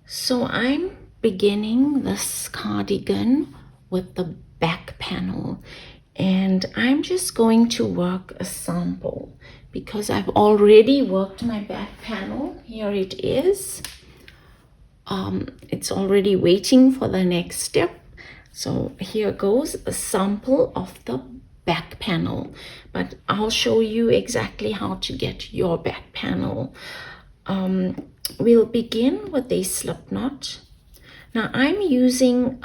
So I'm beginning this cardigan with the back panel, and I'm just going to work a sample because I've already worked my back panel. Here it is. It's already waiting for the next step. So here goes a sample of the back panel, but I'll show you exactly how to get your back panel. We'll begin with a slip knot. Now I'm using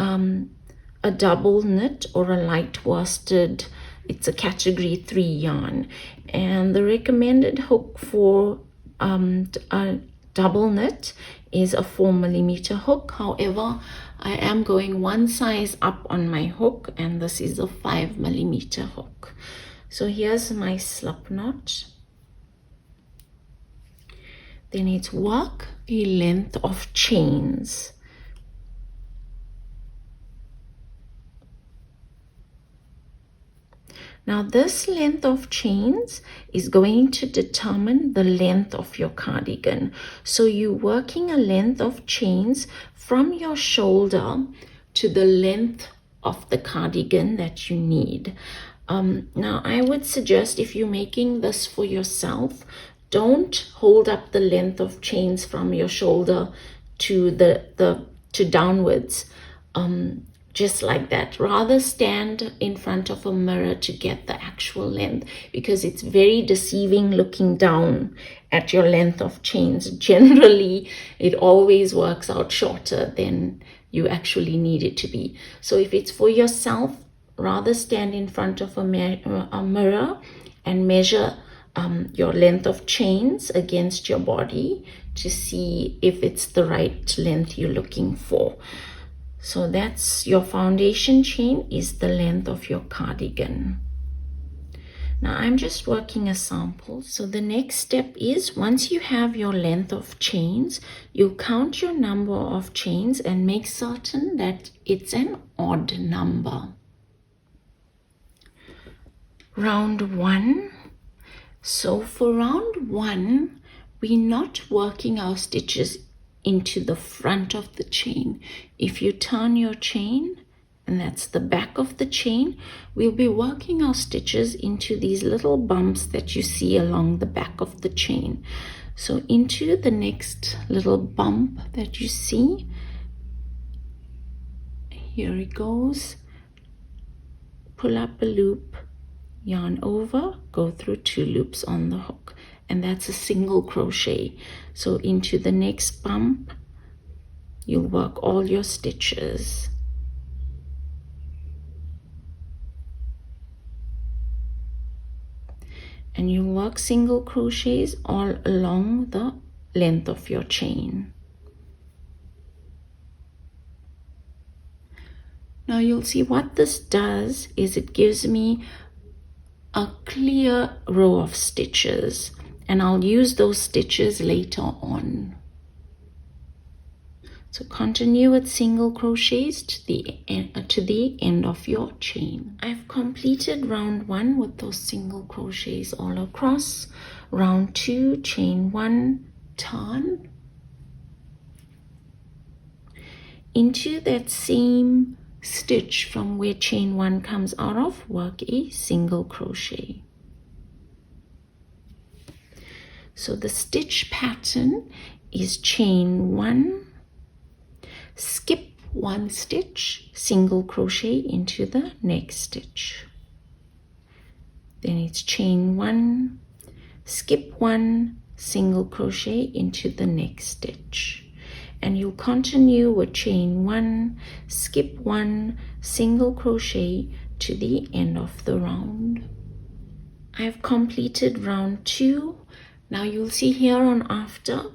a double knit or a light worsted. It's a category 3 yarn, and the recommended hook for a double knit is a 4mm hook. However, I am going one size up on my hook, and this is a 5mm hook. So here's my slip knot. Then it's work a length of chains. Now this length of chains is going to determine the length of your cardigan. So you're working a length of chains from your shoulder to the length of the cardigan that you need. Now I would suggest, if you're making this for yourself, don't hold up the length of chains from your shoulder to to downwards, just like that. Rather stand in front of a mirror to get the actual length, because it's very deceiving looking down at your length of chains. Generally, it always works out shorter than you actually need it to be. So if it's for yourself, rather stand in front of a mirror and measure your length of chains against your body to see if it's the right length you're looking for. So that's your foundation chain, is the length of your cardigan. Now I'm just working a sample. So the next step is, once you have your length of chains, you count your number of chains and make certain that it's an odd number. Round 1. So for round 1, we're not working our stitches into the front of the chain. If you turn your chain, and that's the back of the chain, we'll be working our stitches into these little bumps that you see along the back of the chain. So into the next little bump that you see, here it goes, pull up a loop, yarn over, go through 2 loops on the hook, and that's a single crochet. So into the next bump, you'll work all your stitches. And you work single crochets all along the length of your chain. Now you'll see what this does is it gives me a clear row of stitches, and I'll use those stitches later on. So continue with single crochets to the end of your chain. I've completed round 1 with those single crochets all across. Round 2, chain 1, turn. Into that same stitch from where chain 1 comes out of, work a single crochet. So the stitch pattern is chain 1, skip 1 stitch, single crochet into the next stitch. Then it's chain 1, skip 1, single crochet into the next stitch. And you'll continue with chain 1, skip 1, single crochet to the end of the round. I've completed round 2. Now you'll see here on after,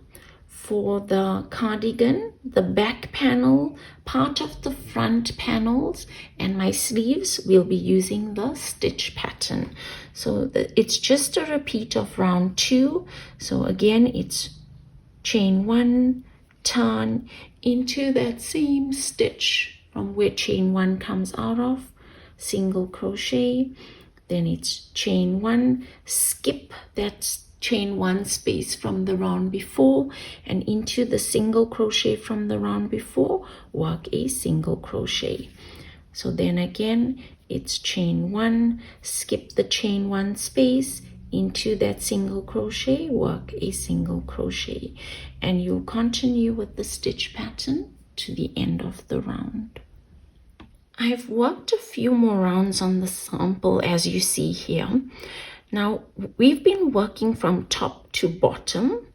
for the cardigan, the back panel, part of the front panels, and my sleeves, we'll be using the stitch pattern. So it's just a repeat of round 2. So again, it's chain 1, turn into that same stitch from where chain 1 comes out of, single crochet, then it's chain 1, skip that chain 1 space from the round before, and into the single crochet from the round before, work a single crochet. So then again, it's chain 1, skip the chain 1 space, into that single crochet, work a single crochet, and you'll continue with the stitch pattern to the end of the round. I've worked a few more rounds on the sample, as you see here. Now, we've been working from top to bottom,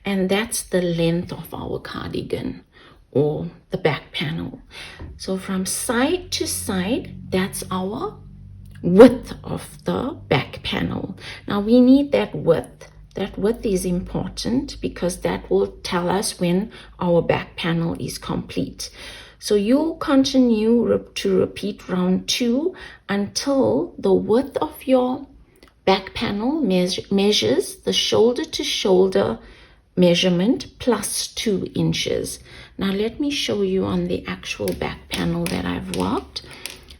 and that's the length of our cardigan or the back panel. So from side to side, that's our width of the back panel. Now we need that width. That width is important because that will tell us when our back panel is complete. So you'll continue to repeat round 2 until the width of your back panel measures the shoulder to shoulder measurement plus 2 inches. Now let me show you on the actual back panel that I've worked.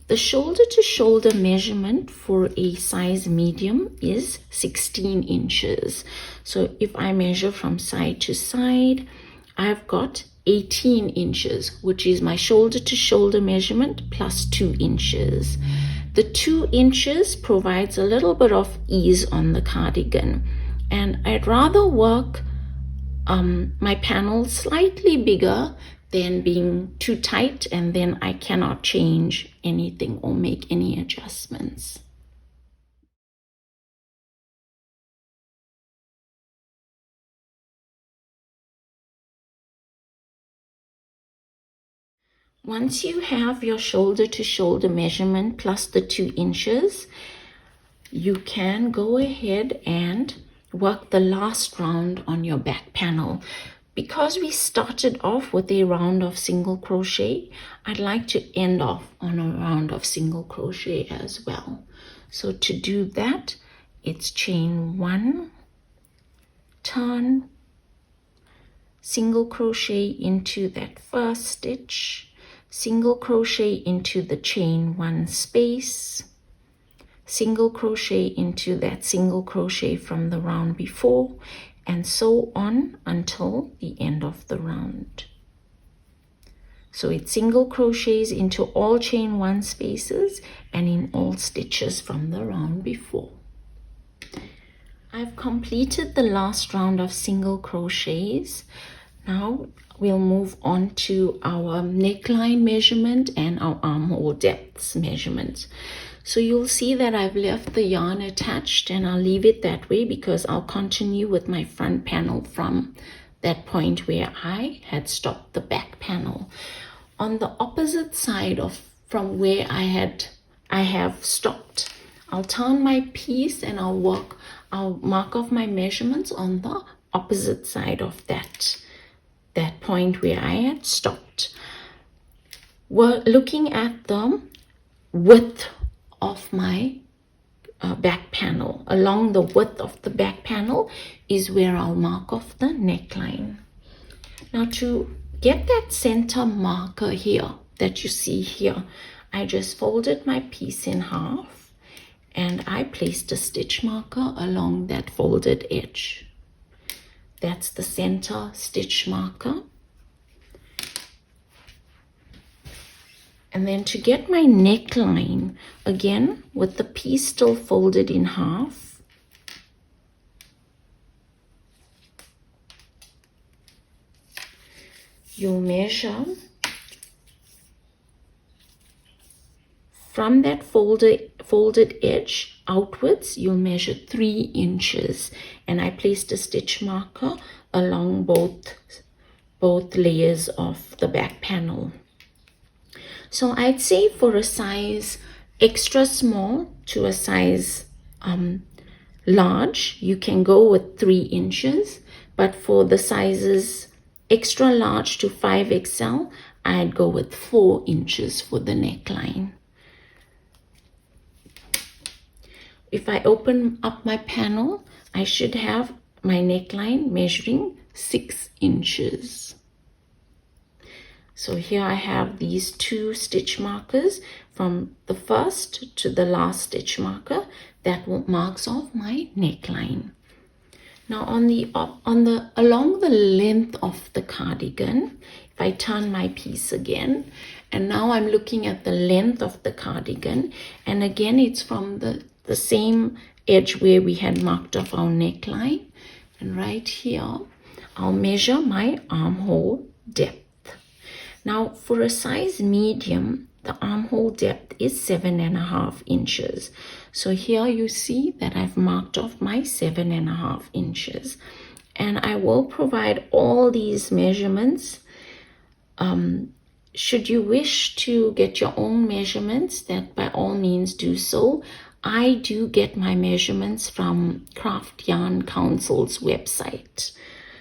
The shoulder to shoulder measurement for a size medium is 16 inches. So if I measure from side to side, I've got 18 inches, which is my shoulder to shoulder measurement plus 2 inches. The 2 inches provides a little bit of ease on the cardigan, and I'd rather work my panel slightly bigger than being too tight, and then I cannot change anything or make any adjustments. Once you have your shoulder to shoulder measurement plus the 2 inches, you can go ahead and work the last round on your back panel. Because we started off with a round of single crochet, I'd like to end off on a round of single crochet as well. So to do that, it's chain 1, turn, single crochet into that first stitch, single crochet into the chain 1 space, single crochet into that single crochet from the round before, and so on until the end of the round. So it single crochets into all chain 1 spaces and in all stitches from the round before. I've completed the last round of single crochets. Now we'll move on to our neckline measurement and our armhole depths measurement. So you'll see that I've left the yarn attached, and I'll leave it that way because I'll continue with my front panel from that point where I had stopped the back panel. On the opposite side of from where I have stopped, I'll turn my piece and I'll mark off my measurements on the opposite side of that point where I had stopped. We're looking at the width of my back panel. Along the width of the back panel is where I'll mark off the neckline. Now to get that center marker here that you see here, I just folded my piece in half and I placed a stitch marker along that folded edge. That's the center stitch marker. And then to get my neckline, again, with the piece still folded in half, you'll measure from that folded edge outwards, you'll measure 3 inches. And I placed a stitch marker along both layers of the back panel. So I'd say for a size extra small to a size large, you can go with 3 inches. But for the sizes extra large to 5XL, I'd go with 4 inches for the neckline. If I open up my panel, I should have my neckline measuring 6 inches. So here I have these 2 stitch markers from the first to the last stitch marker that marks off my neckline. Now along the length of the cardigan, if I turn my piece again, and now I'm looking at the length of the cardigan, and again it's from the same edge where we had marked off our neckline, and right here I'll measure my armhole depth. Now for a size medium, the armhole depth is 7.5 inches. So here you see that I've marked off my 7.5 inches. And I will provide all these measurements. Should you wish to get your own measurements, that by all means do so. I do get my measurements from Craft Yarn Council's website.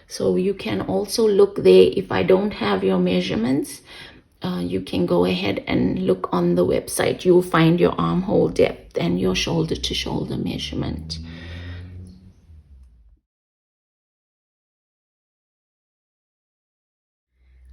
So you can also look there. If I don't have your measurements, you can go ahead and look on the website. You'll find your armhole depth and your shoulder to shoulder measurement.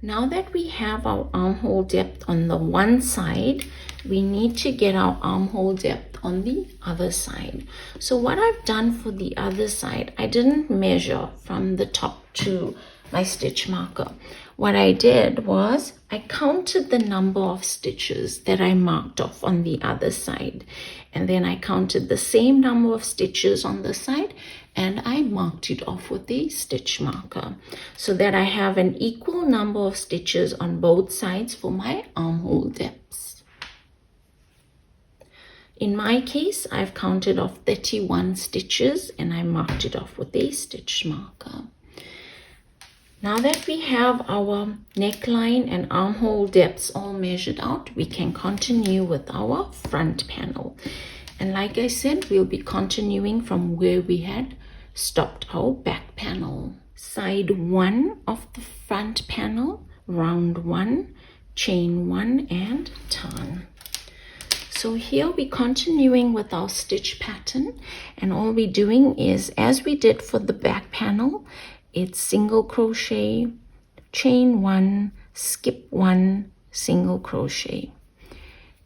Now that we have our armhole depth on the one side, we need to get our armhole depth on the other side. So what I've done for the other side, I didn't measure from the top to my stitch marker. What I did was I counted the number of stitches that I marked off on the other side, and then I counted the same number of stitches on the side, and I marked it off with a stitch marker so that I have an equal number of stitches on both sides for my armhole depths. In my case, I've counted off 31 stitches and I marked it off with a stitch marker. Now that we have our neckline and armhole depths all measured out, we can continue with our front panel. And like I said, we'll be continuing from where we had stopped our back panel. Side 1 of the front panel, round 1, chain 1 and turn. So here we're continuing with our stitch pattern, and all we're doing is, as we did for the back panel, it's single crochet, chain 1, skip 1, single crochet.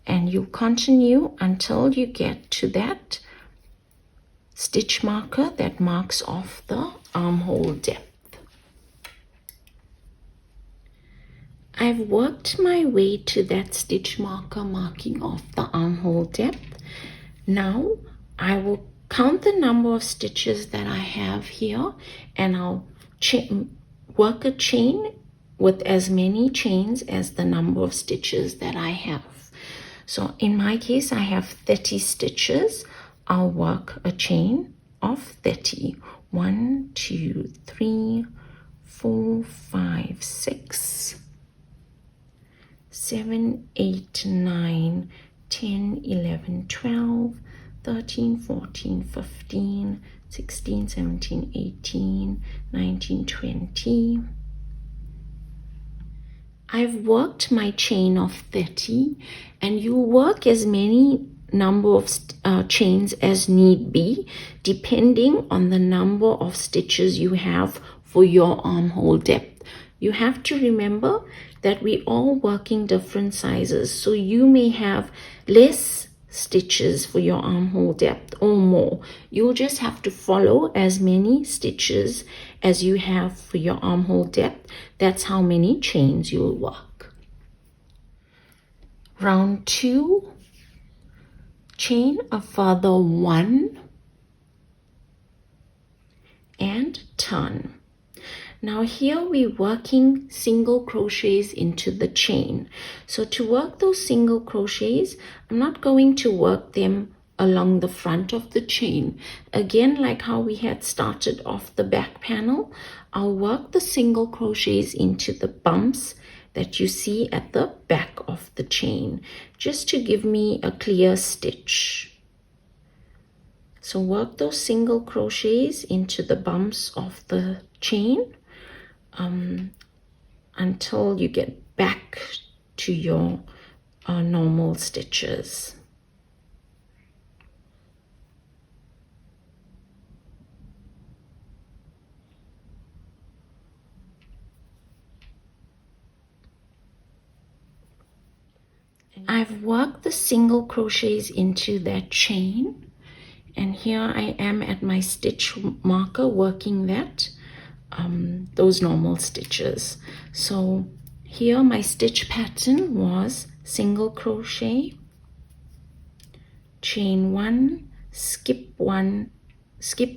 And you continue until you get to that stitch marker that marks off the armhole depth. I've worked my way to that stitch marker marking off the armhole depth. Now I will count the number of stitches that I have here, and I'll work a chain with as many chains as the number of stitches that I have. So in my case, I have 30 stitches. I'll work a chain of 30. 1, 2, 3, 4, 5, 6, 7, 8, 9, 10, 11, 12, 13, 14, 15, 16, 17, 18, 19, 20. I've worked my chain of 30, and you work as many number of chains as need be, depending on the number of stitches you have for your armhole depth. You have to remember that we're all working different sizes, so you may have less stitches for your armhole depth or more. You'll just have to follow as many stitches as you have for your armhole depth. That's how many chains you'll work. Round 2, chain a further 1 and turn. Now here we're working single crochets into the chain. So to work those single crochets, I'm not going to work them along the front of the chain. Again, like how we had started off the back panel, I'll work the single crochets into the bumps that you see at the back of the chain, just to give me a clear stitch. So work those single crochets into the bumps of the chain until you get back to your normal stitches. I've worked the single crochets into that chain, And here I am at my stitch marker working that those normal stitches. So here my stitch pattern was single crochet, chain 1, skip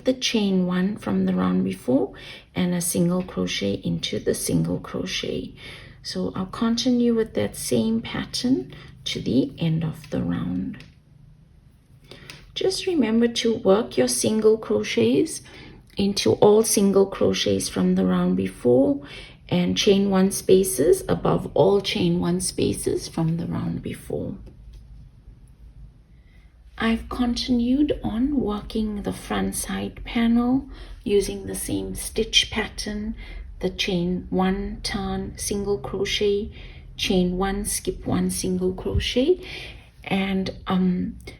the chain 1 from the round before, and a single crochet into the single crochet. So I'll continue with that same pattern to the end of the round. Just remember to work your single crochets into all single crochets from the round before, and chain 1 spaces above all chain 1 spaces from the round before. I've continued on working the front side panel using the same stitch pattern, the chain 1, turn, single crochet, chain 1, skip 1, single crochet. And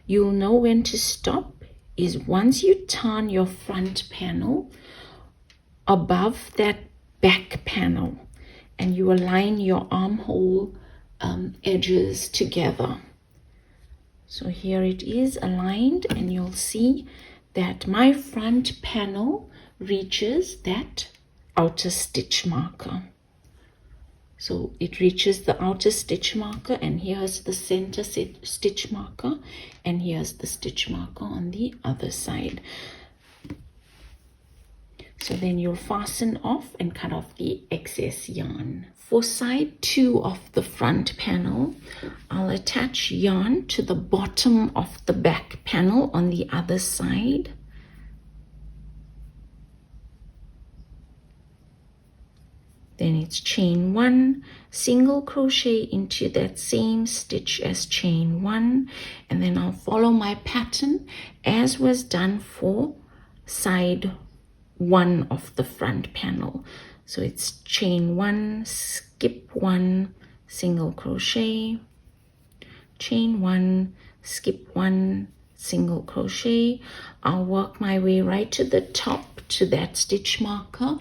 you'll know when to stop is once you turn your front panel above that back panel and you align your armhole edges together. So here it is aligned, and you'll see that my front panel reaches that outer stitch marker. So it reaches the outer stitch marker, and here's the center stitch marker, and here's the stitch marker on the other side. So then you'll fasten off and cut off the excess yarn. For side 2 of the front panel, I'll attach yarn to the bottom of the back panel on the other side. Then it's chain 1, single crochet into that same stitch as chain 1, and then I'll follow my pattern as was done for side 1 of the front panel. So it's chain 1, skip 1, single crochet, chain 1, skip 1, single crochet. I'll work my way right to the top to that stitch marker,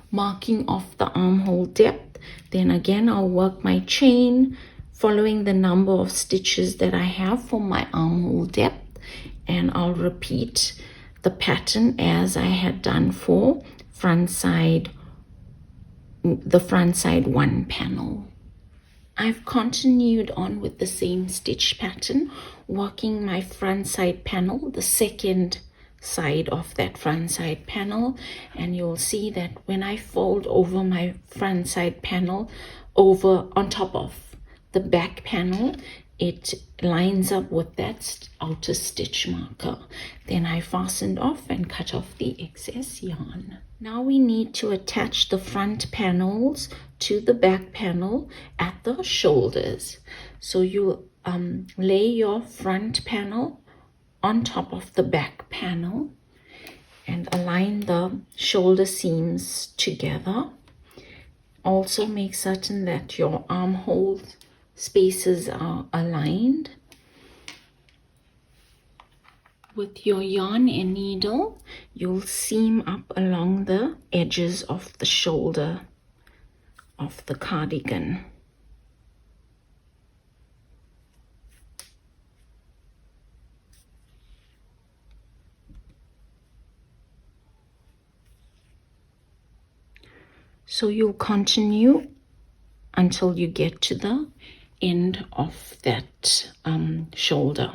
marking off the armhole depth. Then again I'll work my chain following the number of stitches that I have for my armhole depth, and I'll repeat the pattern as I had done for the front side 1 panel. I've continued on with the same stitch pattern, working my front side panel, the second side of that front side panel, and you'll see that when I fold over my front side panel over on top of the back panel, it lines up with that outer stitch marker. Then I fastened off and cut off the excess yarn. Now we need to attach the front panels to the back panel at the shoulders. So you lay your front panel on top of the back panel and align the shoulder seams together. Also make certain that your armhole spaces are aligned. With your yarn and needle, you'll seam up along the edges of the shoulder of the cardigan. So you'll continue until you get to the end of that shoulder.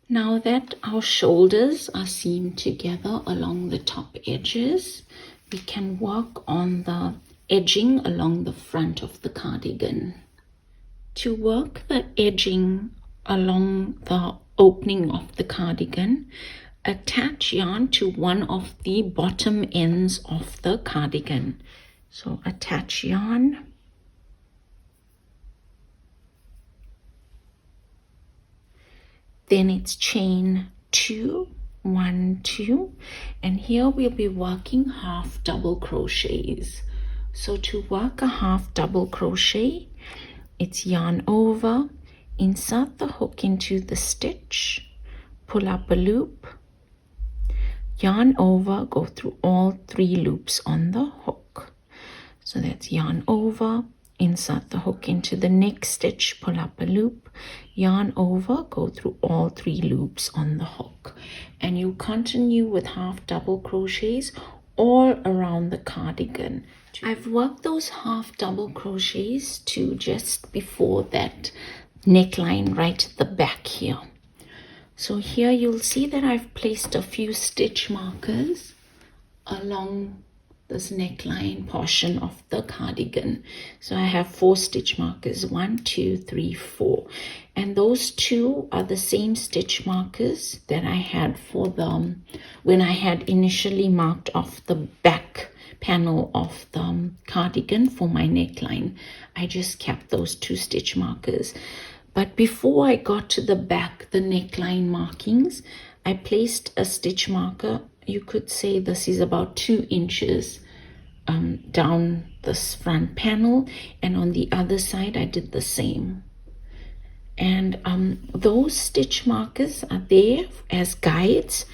Now that our shoulders are seamed together along the top edges, we can work on the edging along the front of the cardigan. To work the edging along the opening of the cardigan, attach yarn to one of the bottom ends of the cardigan. So attach yarn, then it's chain 2, 1, 2, and here we'll be working half double crochets. So to work a half double crochet, it's yarn over, insert the hook into the stitch, pull up a loop, yarn over, go through all 3 loops on the hook. So that's yarn over, insert the hook into the next stitch, pull up a loop, yarn over, go through all 3 loops on the hook, and you continue with half double crochets all around the cardigan. I've worked those half double crochets to just before that neckline right at the back here. So here you'll see that I've placed a few stitch markers along this neckline portion of the cardigan. So I have 4 stitch markers, 1, 2, 3, 4, and those 2 are the same stitch markers that I had for the when I had initially marked off the back panel of the cardigan for my neckline. I just kept those 2 stitch markers. But before I got to the back, the neckline markings, I placed a stitch marker. You could say this is about 2 inches down this front panel, and on the other side I did the same. And those stitch markers are there as guides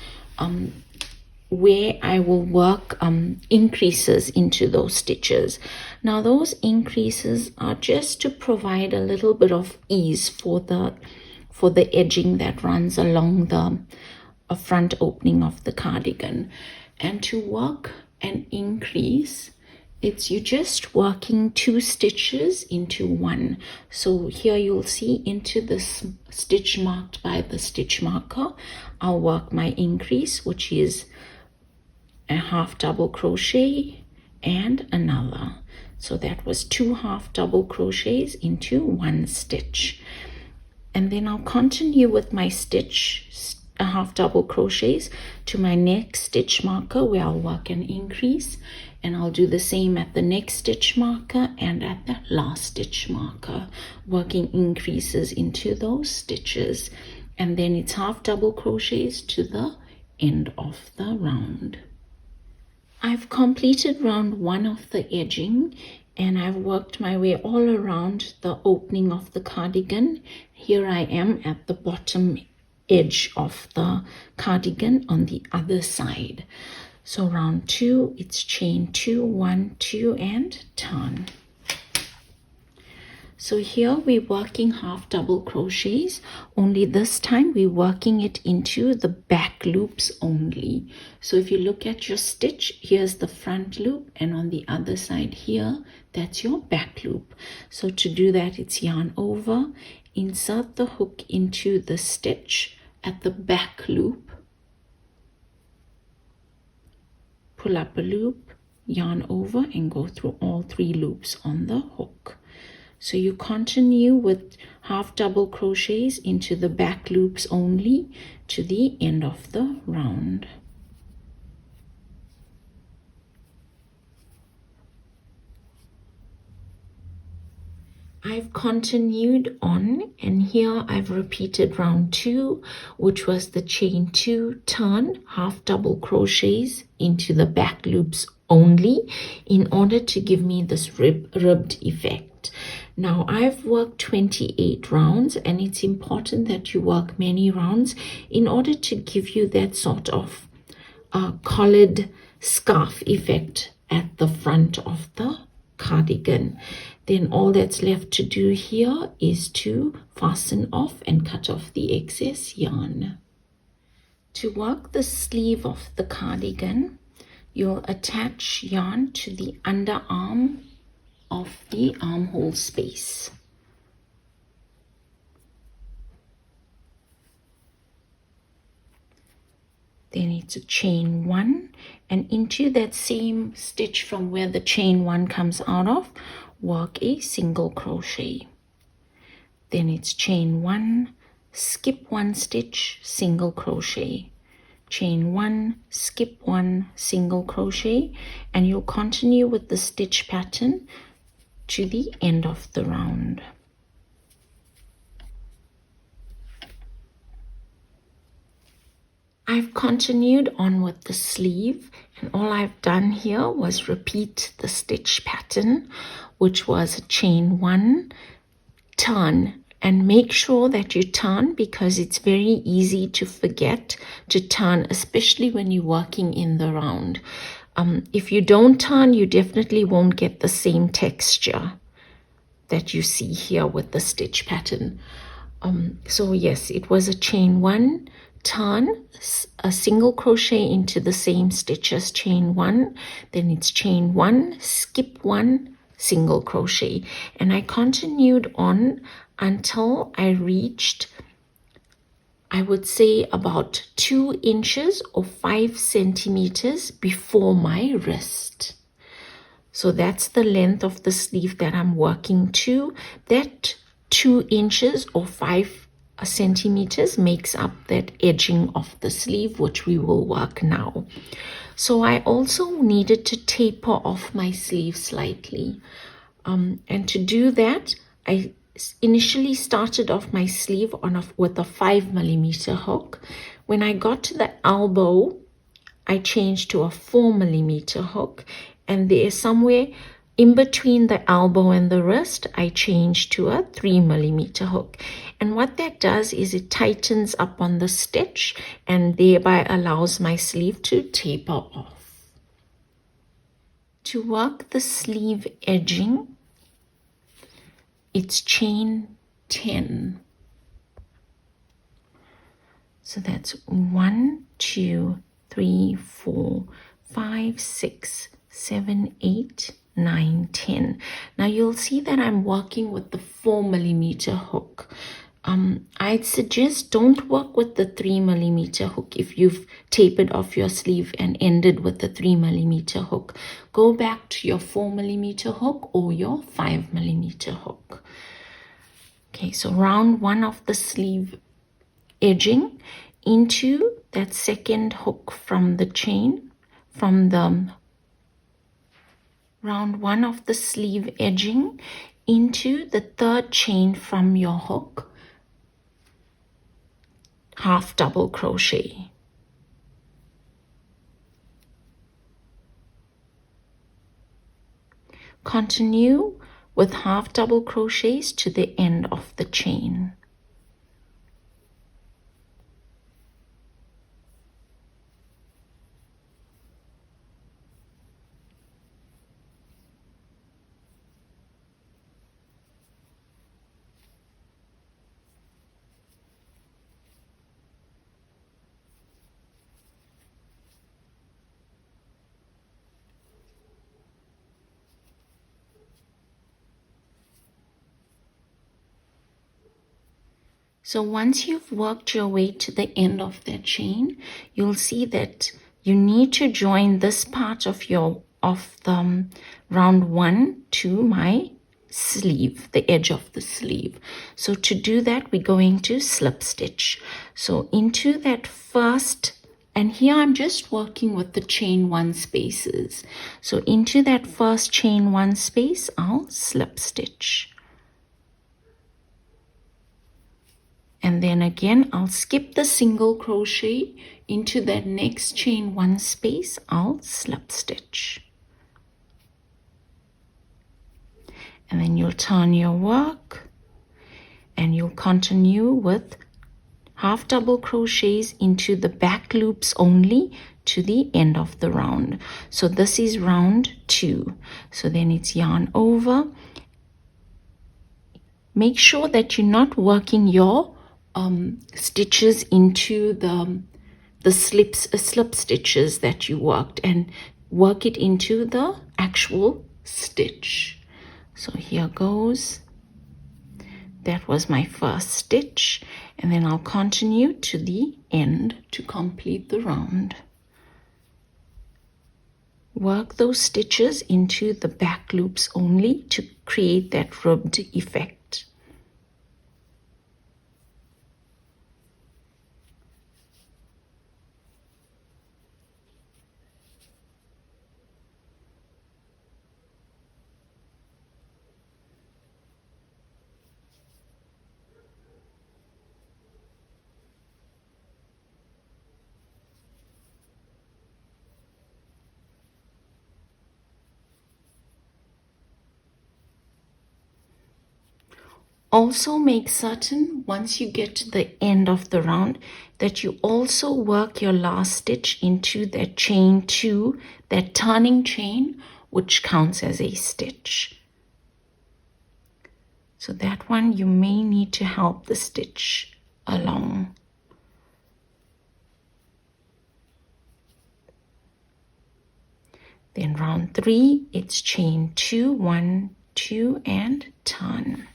where I will work increases into those stitches. Now those increases are just to provide a little bit of ease for the edging that runs along the front opening of the cardigan. And to work an increase, it's you just working 2 stitches into 1. So here you'll see into this stitch marked by the stitch marker, I'll work my increase, which is a half double crochet and another. So that was 2 half double crochets into 1 stitch. And then I'll continue with my half double crochets to my next stitch marker where I'll work an increase, and I'll do the same at the next stitch marker and at the last stitch marker, working increases into those stitches. And then it's half double crochets to the end of the round. I've completed round 1 of the edging, and I've worked my way all around the opening of the cardigan. Here I am at the bottom edge of the cardigan on the other side. So round 2, it's chain 2, 1, 2, and turn. So here we're working half double crochets, only this time we're working it into the back loops only. So if you look at your stitch, here's the front loop, and on the other side here, that's your back loop. So to do that, it's yarn over, insert the hook into the stitch at the back loop, pull up a loop, yarn over, and go through all 3 loops on the hook. So you continue with half double crochets into the back loops only to the end of the round. I've continued on, and here I've repeated round 2, which was the chain 2, turn, half double crochets into the back loops only in order to give me this ribbed effect. Now I've worked 28 rounds, and it's important that you work many rounds in order to give you that sort of collared scarf effect at the front of the cardigan. Then all that's left to do here is to fasten off and cut off the excess yarn. To work the sleeve of the cardigan, you'll attach yarn to the underarm of the armhole space. Then it's a chain 1, and into that same stitch from where the chain 1 comes out of, work a single crochet. Then it's chain 1, skip 1 stitch, single crochet, chain 1, skip 1, single crochet, and you'll continue with the stitch pattern to the end of the round. I've continued on with the sleeve, and all I've done here was repeat the stitch pattern, which was a chain 1, turn, and make sure that you turn because it's very easy to forget to turn, especially when you're working in the round. If you don't turn, you definitely won't get the same texture that you see here with the stitch pattern. So yes, it was a chain 1, turn, a single crochet into the same stitch as chain 1, then it's chain 1, skip 1, single crochet, and I continued on until I reached, I would say, about 2 inches or 5 centimeters before my wrist. So that's the length of the sleeve that I'm working to. That 2 inches or 5 centimeters makes up that edging of the sleeve, which we will work now. So I also needed to taper off my sleeve slightly. And to do that, I initially started off my sleeve with a 5mm hook. When I got to the elbow, I changed to a 4mm hook, and there somewhere in between the elbow and the wrist, I changed to a 3mm hook. And what that does is it tightens up on the stitch and thereby allows my sleeve to taper off. To work the sleeve edging, it's chain 10. So that's 1, 2, 3, 4, 5, 6, 7, 8, 9, 10. Now you'll see that I'm working with the 4mm hook. I'd suggest don't work with the 3mm hook if you've tapered off your sleeve and ended with the 3mm hook. Go back to your 4mm hook or your 5mm hook. Okay, so round 1 of the sleeve edging into that second hook from the chain, from the round 1 of the sleeve edging into the 3rd chain from your hook, half double crochet. Continue with half double crochets to the end of the chain. So once you've worked your way to the end of that chain, you'll see that you need to join this part of the round 1 to my sleeve, the edge of the sleeve. So to do that, we're going to slip stitch. So into that first, and here I'm just working with the chain 1 spaces. So into that first chain 1 space, I'll slip stitch. And then again, I'll skip the single crochet into that next chain 1 space, I'll slip stitch. And then you'll turn your work and you'll continue with half double crochets into the back loops only to the end of the round. So this is round 2. So then it's yarn over. Make sure that you're not working your stitches into the slip stitches that you worked, and work it into the actual stitch. So here goes. That was my first stitch, and then I'll continue to the end to complete the round. Work those stitches into the back loops only to create that ribbed effect. Also make certain once you get to the end of the round that you also work your last stitch into that chain 2, that turning chain, which counts as a stitch. So that one you may need to help the stitch along. Then round 3, it's chain 2, 1, 2, and turn.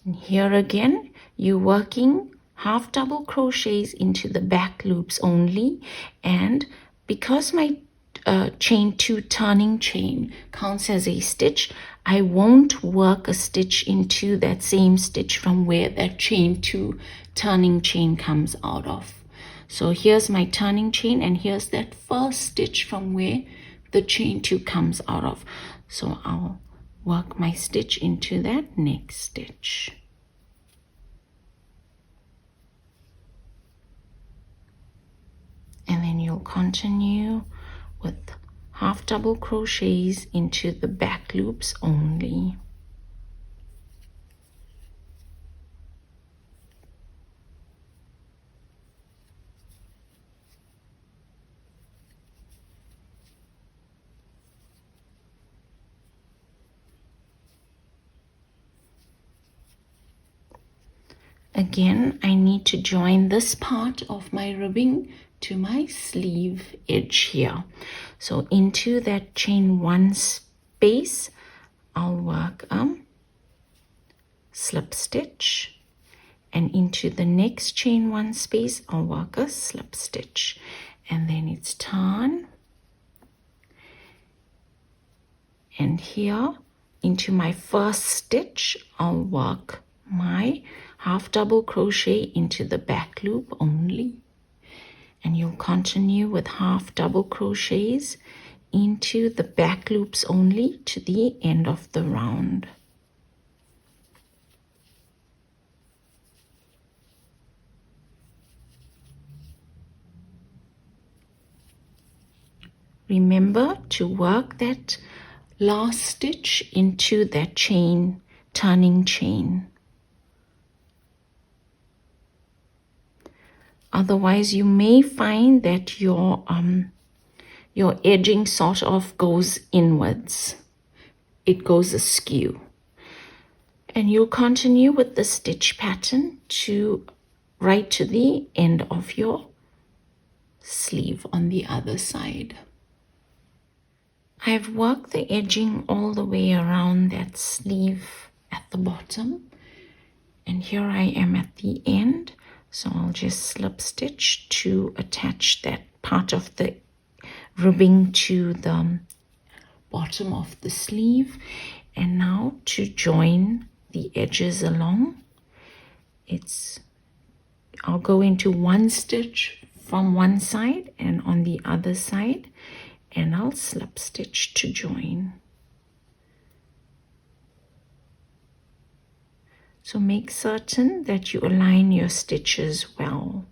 And here again, you're working half double crochets into the back loops only, and because my chain 2 turning chain counts as a stitch, I won't work a stitch into that same stitch from where that chain 2 turning chain comes out of. So here's my turning chain, and here's that first stitch from where the chain 2 comes out of. So I'll work my stitch into that next stitch. And then you'll continue with half double crochets into the back loops only. Again, I need to join this part of my ribbing to my sleeve edge here. So into that chain 1 space, I'll work a slip stitch, and into the next chain 1 space, I'll work a slip stitch, and then it's turn, and here into my first stitch, I'll work my half double crochet into the back loop only, and you'll continue with half double crochets into the back loops only to the end of the round. Remember to work that last stitch into that chain, turning chain. Otherwise, you may find that your edging sort of goes inwards. It goes askew. And you'll continue with the stitch pattern to right to the end of your sleeve on the other side. I've worked the edging all the way around that sleeve at the bottom, and here I am at the end. So I'll just slip stitch to attach that part of the ribbing to the bottom of the sleeve. And now to join the edges along, I'll go into 1 stitch from one side and on the other side, and I'll slip stitch to join. So make certain that you align your stitches well.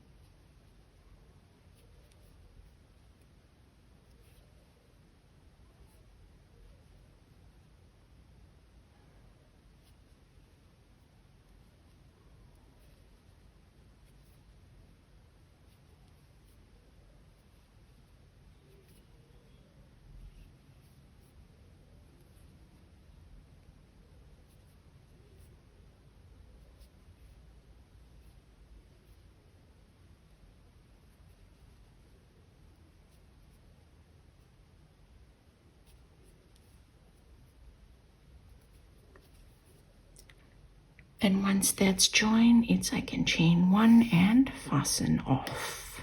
And once that's joined, I can chain 1 and fasten off.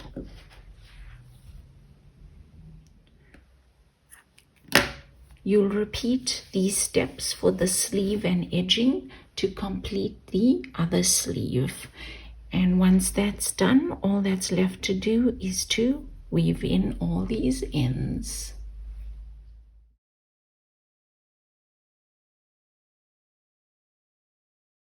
You'll repeat these steps for the sleeve and edging to complete the other sleeve. And once that's done, all that's left to do is to weave in all these ends.